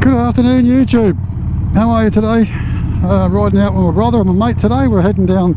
Good afternoon, YouTube. How are you today? Riding out with my brother and my mate today. We're heading down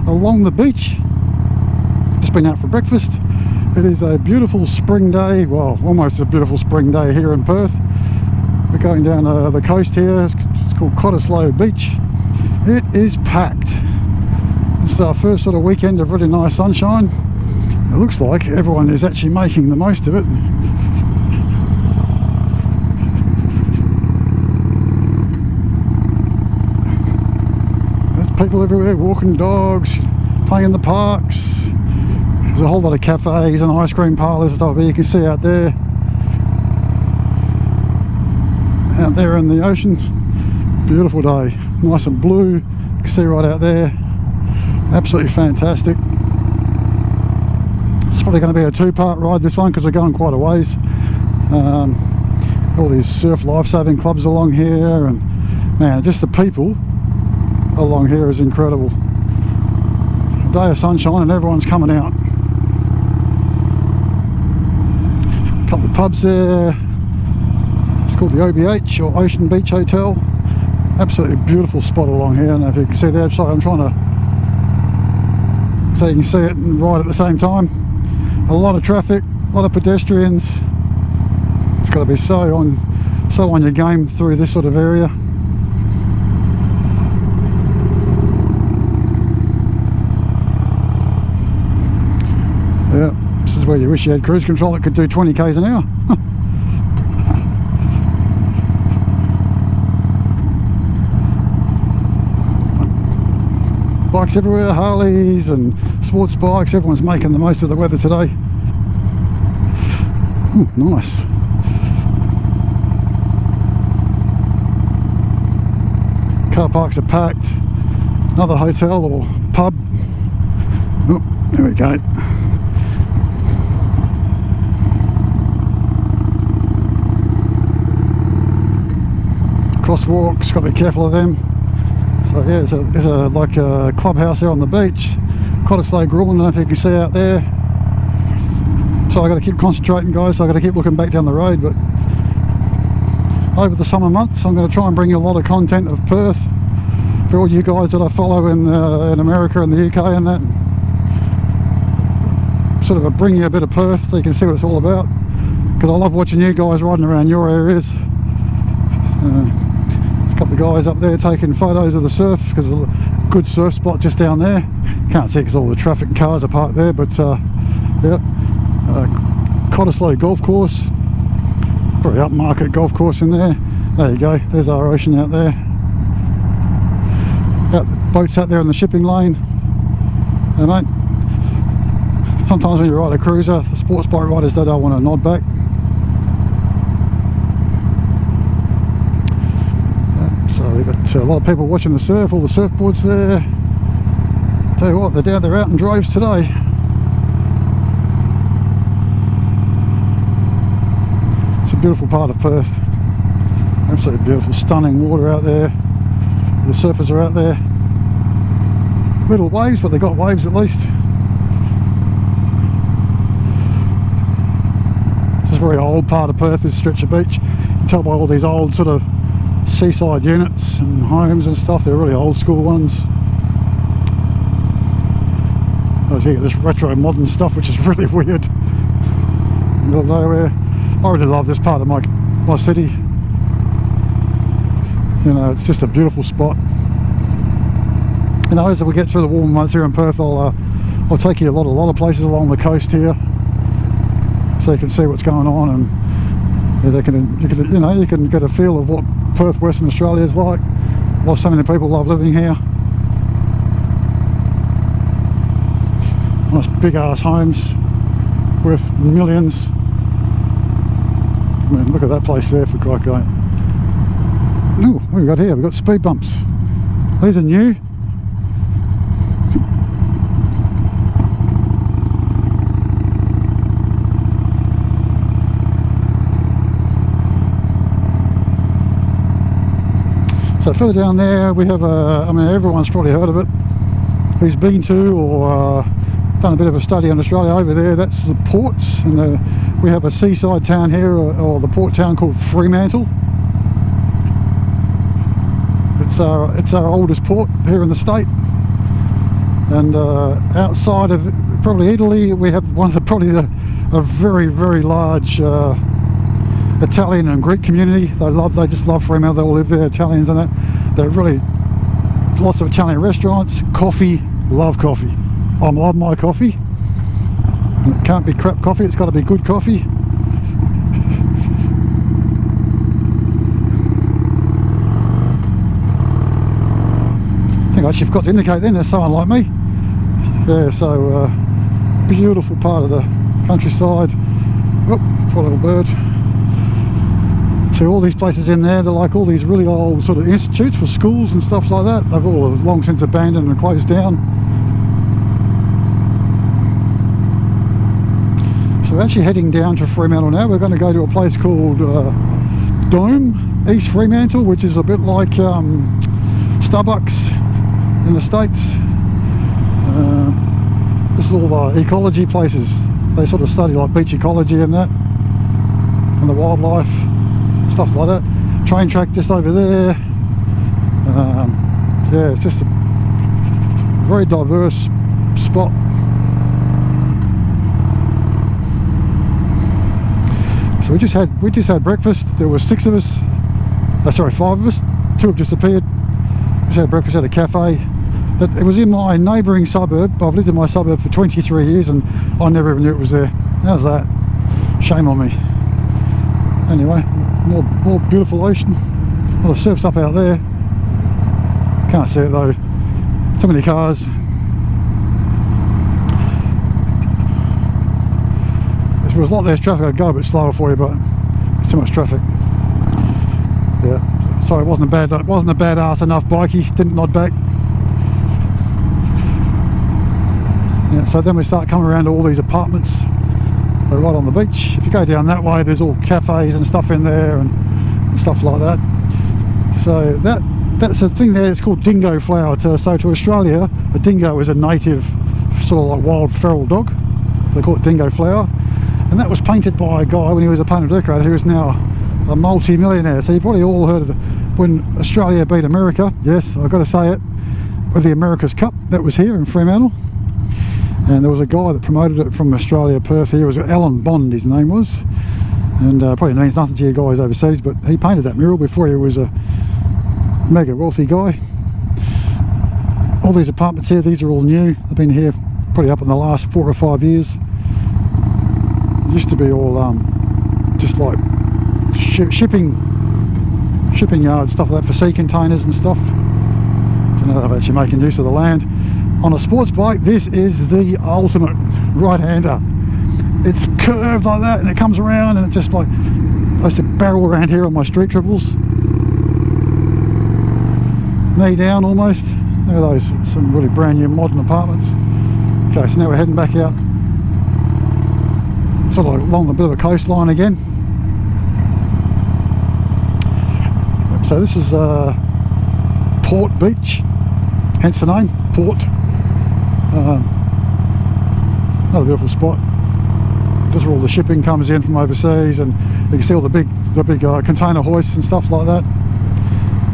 along the beach. Just been out for breakfast. It is a beautiful spring day, well, almost a beautiful spring day here in Perth. We're going down the coast here. It's called Cottesloe Beach. It is packed. It's our first sort of weekend of really nice sunshine. It looks like everyone is actually making the most of it. People everywhere, walking dogs, playing in the parks. There's a whole lot of cafes and ice cream parlours and stuff you can see out there in the ocean. Beautiful day, nice and blue, you can see right out there. Absolutely fantastic. It's probably going to be a two-part ride, this one, because we're going quite a ways. All these surf lifesaving clubs along here, and man, just the people along here is incredible. A day of sunshine and everyone's coming out. A couple of pubs there. It's called the OBH, or Ocean Beach Hotel. Absolutely beautiful spot along here. I don't know if you can see that. So I'm trying to so you can see it and ride at the same time. A lot of traffic, a lot of pedestrians. It's got to be so on your game through this sort of area. Yeah, this is where you wish you had cruise control that could do 20 k's an hour. Bikes everywhere, Harleys and sports bikes. Everyone's making the most of the weather today. Oh, nice. Car parks are packed. Another hotel or pub. Oh, there we go. Crosswalks, got to be careful of them. So yeah, there's a like a clubhouse there on the beach. Cottesloe Grill, I don't know if you can see out there. So I got to keep concentrating, guys. So I got to keep looking back down the road. But over the summer months, I'm going to try and bring you a lot of content of Perth for all you guys that I follow in America and the UK and that. Sort of bring you a bit of Perth so you can see what it's all about. Because I love watching you guys riding around your areas. A couple of guys up there taking photos of the surf, because there's a good surf spot just down there. Can't see because all the traffic and cars are parked there, but yeah, Cottesloe golf course, very upmarket golf course in there. There you go, there's our ocean out there. The boats out there in the shipping lane. And mate, sometimes when you ride a cruiser, the sports boat riders, they don't want to nod back. We've got a lot of people watching the surf, all the surfboards there. Tell you what, they're out in droves today. It's a beautiful part of Perth. Absolutely beautiful, stunning water out there. The surfers are out there. Little waves, but they got waves at least. It's just a very old part of Perth, this stretch of beach. You can tell by all these old sort of seaside units and homes and stuff. They're really old school ones. You get this retro modern stuff, which is really weird. Middle of nowhere. I really love this part of my city. You know, it's just a beautiful spot. You know, as we get through the warmer months here in Perth, I'll take you a lot of places along the coast here, so you can see what's going on, and you can get a feel of what Perth, Western Australia is like. Why so many people love living here. Nice big ass homes worth millions. I mean, look at that place there for quite going. Ooh, what have we got here? We've got speed bumps. These are new. So further down there we have I mean, everyone's probably heard of it who's been to or done a bit of a study on Australia. Over there, that's the ports, and we have a seaside town here, or the port town called Fremantle. it's our oldest port here in the state, and outside of probably Italy, we have one of a very, very large Italian and Greek community. They just love Fremantle. They all live there, Italians and that. They're really lots of Italian restaurants. Coffee, love coffee. I love my coffee, and it can't be crap coffee. It's got to be good coffee. I think I actually forgot to indicate then there's someone like me. Yeah, so beautiful part of the countryside. Oh, poor little bird. So all these places in there, they're like all these really old sort of institutes for schools and stuff like that. They've all long since abandoned and closed down. So we're actually heading down to Fremantle now. We're going to go to a place called Dome, East Fremantle, which is a bit like Starbucks in the States. This is all the ecology places. They sort of study like beach ecology and that, and the wildlife, stuff like that. Train track just over there. Yeah, it's just a very diverse spot. So we just had breakfast. There were 6 of us. Sorry, 5 of us. 2 have disappeared. We just had breakfast at a cafe. It was in my neighbouring suburb. I've lived in my suburb for 23 years and I never even knew it was there. How's that? Shame on me. Anyway, more beautiful ocean. Well, the surf's up out there. Can't see it though. Too many cars. If there was a lot less traffic, I'd go a bit slower for you, but there's too much traffic. Yeah. Sorry, it wasn't a badass enough bikey. Didn't nod back. Yeah, so then we start coming around to all these apartments. They're right on the beach. If you go down that way, there's all cafes and stuff in there and stuff like that. So that's a thing there. It's called dingo flower. So to Australia, a dingo is a native sort of like wild feral dog. They call it dingo flower. And that was painted by a guy when he was a painter decorator who is now a multi-millionaire. So you've probably all heard of it. When Australia beat America, yes, I've got to say it, with the America's Cup, that was here in Fremantle. And there was a guy that promoted it from Australia, Perth. Here was Alan Bond, his name was, and probably means nothing to you guys overseas, but he painted that mural before he was a mega wealthy guy. All these apartments here, these are all new. They've been here probably up in the last 4 or 5 years. It used to be all just like shipping yards, stuff like that, for sea containers and stuff. So now they're actually making use of the land. On a sports bike, this is the ultimate right-hander. It's curved like that and it comes around and it just like, I used to barrel around here on my street triples. Knee down almost. Look at those, some really brand new modern apartments. Okay, so now we're heading back out, sort of like along a bit of a coastline again. So this is Port Beach, hence the name, Port. Another beautiful spot. This is where all the shipping comes in from overseas, and you can see all the big container hoists and stuff like that.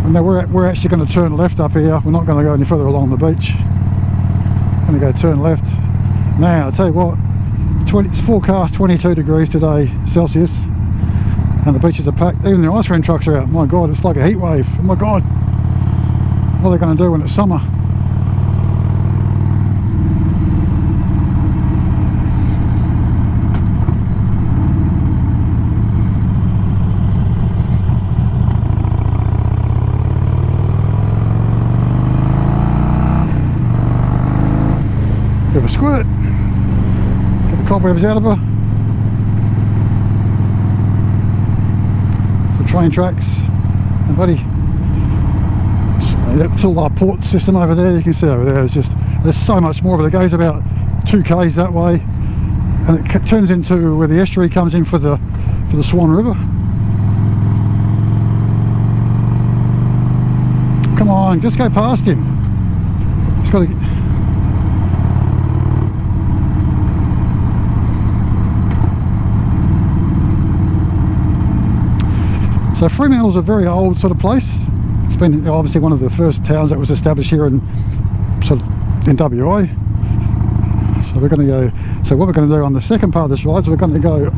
And now we're actually going to turn left up here. We're not going to go any further along the beach. We're going to go turn left. Now, I'll tell you what, it's forecast 22 degrees today Celsius, and the beaches are packed. Even the ice cream trucks are out. My God, it's like a heat wave. Oh my God, what are they going to do when it's summer? Bit of a squirt, get the cobwebs out of her. The train tracks, and buddy, it's all our port system over there. You can see over there, there's so much more of it. It goes about 2 k's that way, and it turns into where the estuary comes in for the Swan River. Come on, just go past him. He's got to get. So Fremantle's a very old sort of place. It's been obviously one of the first towns that was established here in WA. So we're going to go. So what we're going to do on the second part of this ride is we're going to go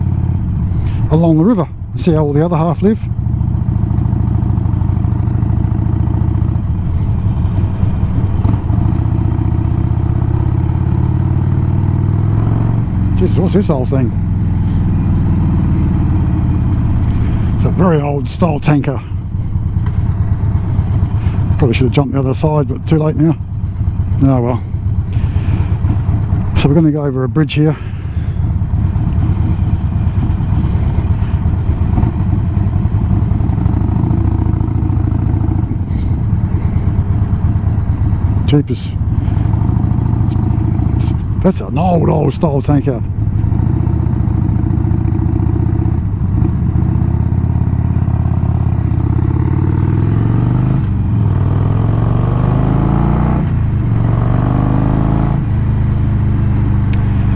along the river and see how all the other half live. Jesus, what's this whole thing? It's a very old style tanker. Probably should have jumped the other side, but too late now. Oh well. So we're going to go over a bridge here. Jeepers. That's an old style tanker.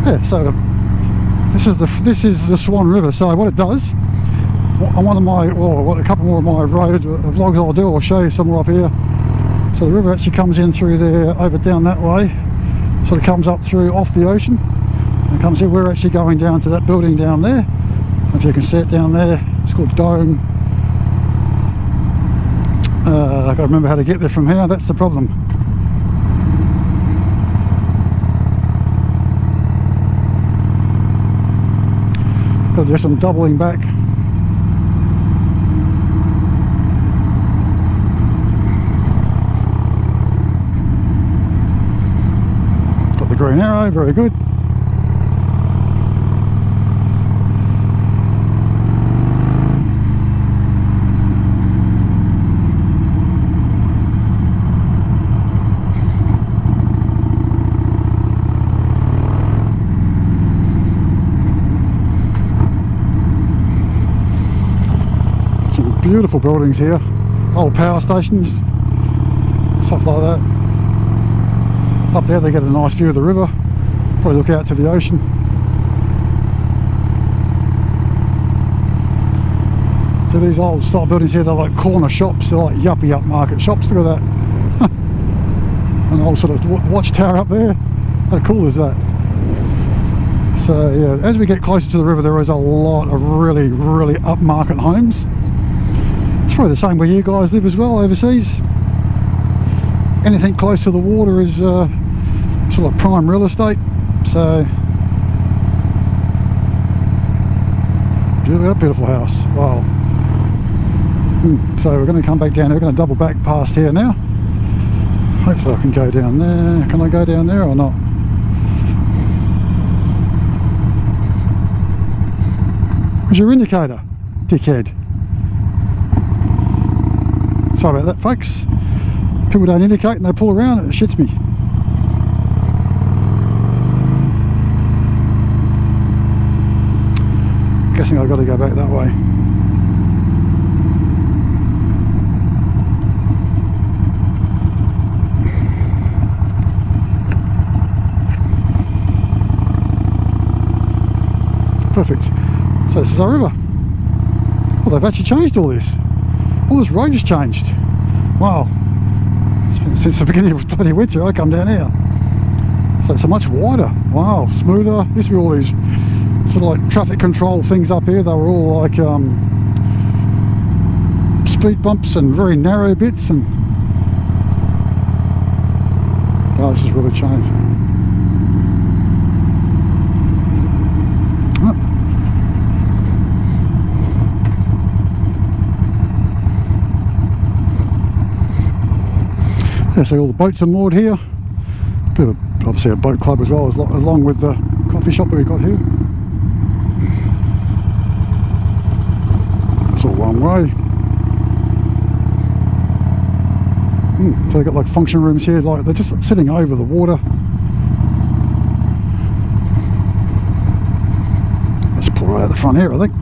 Yeah, so this is the Swan River. So what it does on one of my, or a couple more of my road vlogs I'll do, I'll show you somewhere up here. So the river actually comes in through there, over down that way. Sort of comes up through off the ocean and comes here. We're actually going down to that building down there. If you can see it down there, it's called Dome. I've got to remember how to get there from here. That's the problem. Got to do some doubling back. Green arrow, very good. Some beautiful buildings here, old power stations, stuff like that. Up there they get a nice view of the river, probably look out to the ocean. So these old style buildings here, they're like corner shops, they're like yuppie upmarket shops. Look at that. An old sort of watchtower up there. How cool is that? So yeah, as we get closer to the river there is a lot of really upmarket homes. It's probably the same where you guys live as well overseas. Anything close to the water is sort of prime real estate. So beautiful house. Wow. So we're going to come back down here. We're going to double back past here now. Hopefully I can go down there. Can I go down there or not? Where's your indicator, dickhead? Sorry about that, folks. People don't indicate and they pull around, it shits me. Guessing I've got to go back that way. Perfect. So this is our river. Oh, they've actually changed all this. All this road has changed. Wow. Since the beginning of bloody winter I come down here, so it's much wider. Wow, smoother. Used to be all these sort of like traffic control things up here. They were all like speed bumps and very narrow bits, and wow, this has really changed. Yeah, so all the boats are moored here. Bit of obviously a boat club as well, along with the coffee shop that we've got here. It's all one way. So they've got like function rooms here, like they're just sitting over the water. Let's pull right out the front here, I think.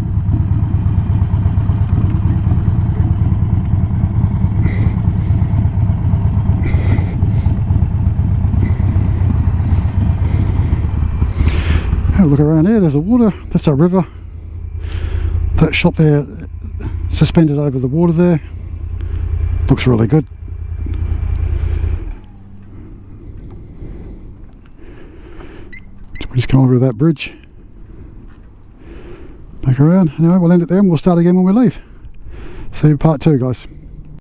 Have a look around here, there's a water, that's our river. That shop there, suspended over the water there. Looks really good. We just come over that bridge, back around. Anyway, we'll end it there and we'll start again when we leave. See you part 2, guys.